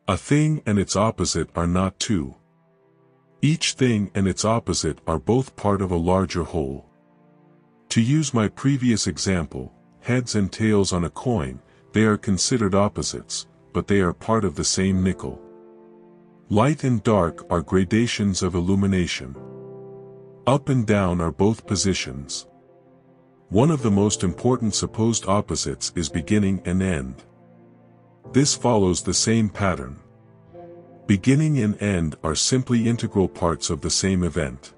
A thing and its opposite are not two. Each thing and its opposite are both part of a larger whole. To use my previous example, heads and tails on a coin, they are considered opposites, but they are part of the same nickel. Light and dark are gradations of illumination. Up and down are both positions. One of the most important supposed opposites is beginning and end. This follows the same pattern. Beginning and end are simply integral parts of the same event.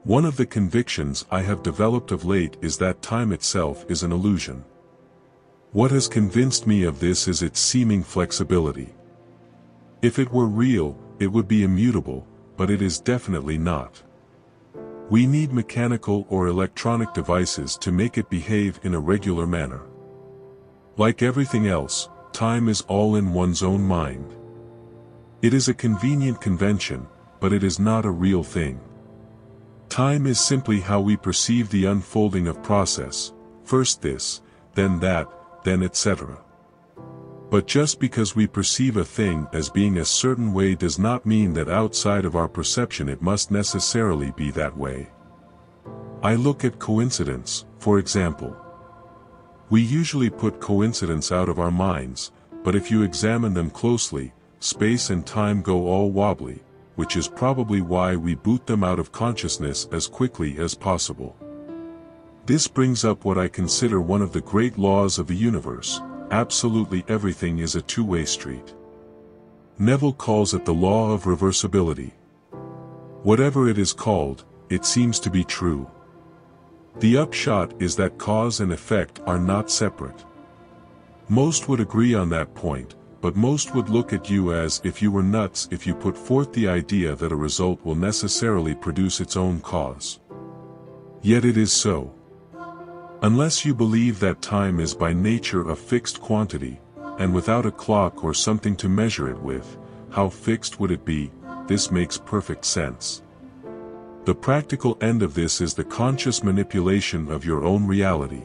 One of the convictions I have developed of late is that time itself is an illusion. What has convinced me of this is its seeming flexibility. If it were real, it would be immutable, but it is definitely not. We need mechanical or electronic devices to make it behave in a regular manner. Like everything else, time is all in one's own mind. It is a convenient convention, but it is not a real thing. Time is simply how we perceive the unfolding of process, first this, then that, then etc. But just because we perceive a thing as being a certain way does not mean that outside of our perception it must necessarily be that way. I look at coincidence, for example. We usually put coincidence out of our minds, but if you examine them closely, space and time go all wobbly, which is probably why we boot them out of consciousness as quickly as possible. This brings up what I consider one of the great laws of the universe: absolutely everything is a two-way street. Neville calls it the law of reversibility. Whatever it is called, it seems to be true. The upshot is that cause and effect are not separate. Most would agree on that point, but most would look at you as if you were nuts if you put forth the idea that a result will necessarily produce its own cause. Yet it is so. Unless you believe that time is by nature a fixed quantity, and without a clock or something to measure it with, how fixed would it be? This makes perfect sense. The practical end of this is the conscious manipulation of your own reality.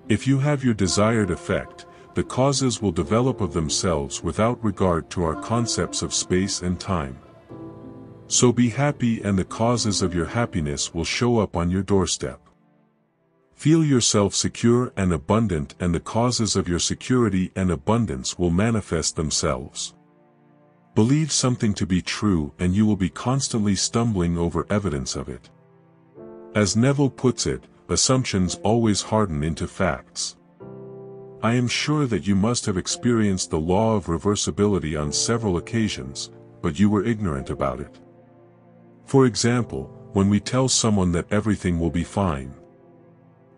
If you have your desired effect, the causes will develop of themselves without regard to our concepts of space and time. So be happy and the causes of your happiness will show up on your doorstep. Feel yourself secure and abundant and the causes of your security and abundance will manifest themselves. Believe something to be true and you will be constantly stumbling over evidence of it. As Neville puts it, assumptions always harden into facts. I am sure that you must have experienced the law of reversibility on several occasions, but you were ignorant about it. For example, when we tell someone that everything will be fine.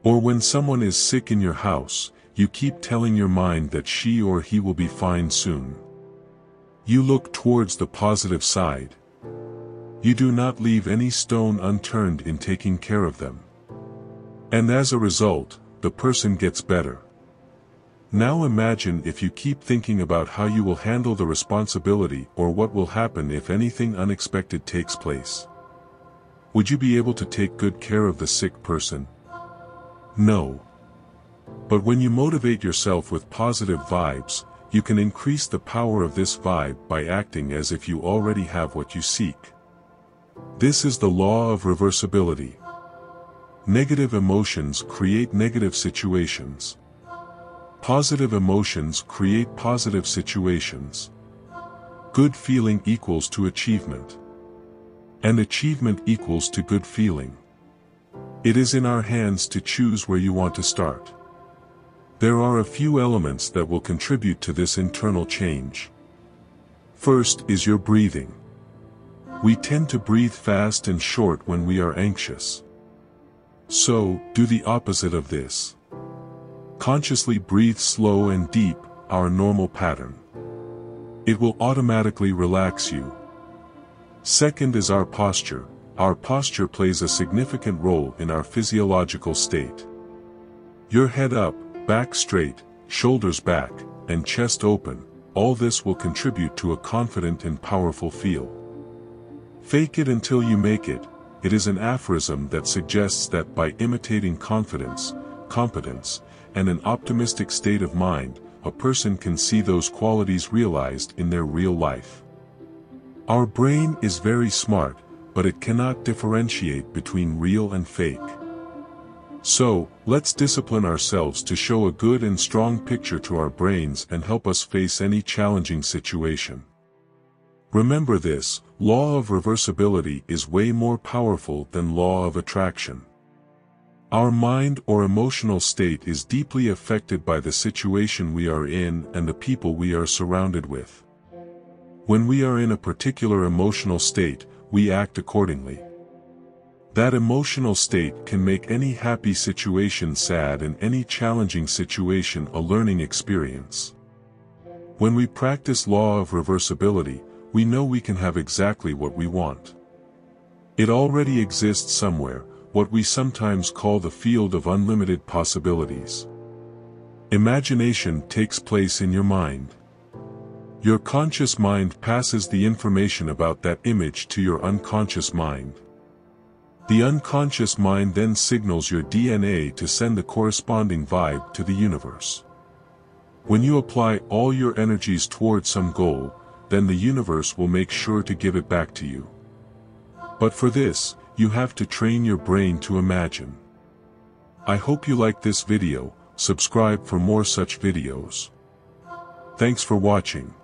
Or when someone is sick in your house, you keep telling your mind that she or he will be fine soon. You look towards the positive side. You do not leave any stone unturned in taking care of them. And as a result, the person gets better. Now imagine if you keep thinking about how you will handle the responsibility or what will happen if anything unexpected takes place. Would you be able to take good care of the sick person? No. But when you motivate yourself with positive vibes, you can increase the power of this vibe by acting as if you already have what you seek. This is the law of reversibility. Negative emotions create negative situations. Positive emotions create positive situations. Good feeling equals to achievement. And achievement equals to good feeling. It is in our hands to choose where you want to start. There are a few elements that will contribute to this internal change. First is your breathing. We tend to breathe fast and short when we are anxious. So, do the opposite of this. Consciously breathe slow and deep, our normal pattern. It will automatically relax you. Second is our posture. Our posture plays a significant role in our physiological state. Your head up, back straight, shoulders back, and chest open, all this will contribute to a confident and powerful feel. Fake it until you make it. It is an aphorism that suggests that by imitating confidence, competence, and an optimistic state of mind, a person can see those qualities realized in their real life. Our brain is very smart, but it cannot differentiate between real and fake. So, let's discipline ourselves to show a good and strong picture to our brains and help us face any challenging situation. Remember this, law of reversibility is way more powerful than law of attraction. Our mind or emotional state is deeply affected by the situation we are in and the people we are surrounded with. When we are in a particular emotional state, we act accordingly. That emotional state can make any happy situation sad and any challenging situation a learning experience. When we practice law of reversibility, we know we can have exactly what we want. It already exists somewhere, what we sometimes call the field of unlimited possibilities. Imagination takes place in your mind. Your conscious mind passes the information about that image to your unconscious mind. The unconscious mind then signals your DNA to send the corresponding vibe to the universe. When you apply all your energies toward some goal, then the universe will make sure to give it back to you. But for this, you have to train your brain to imagine. I hope you like this video, subscribe for more such videos. Thanks for watching.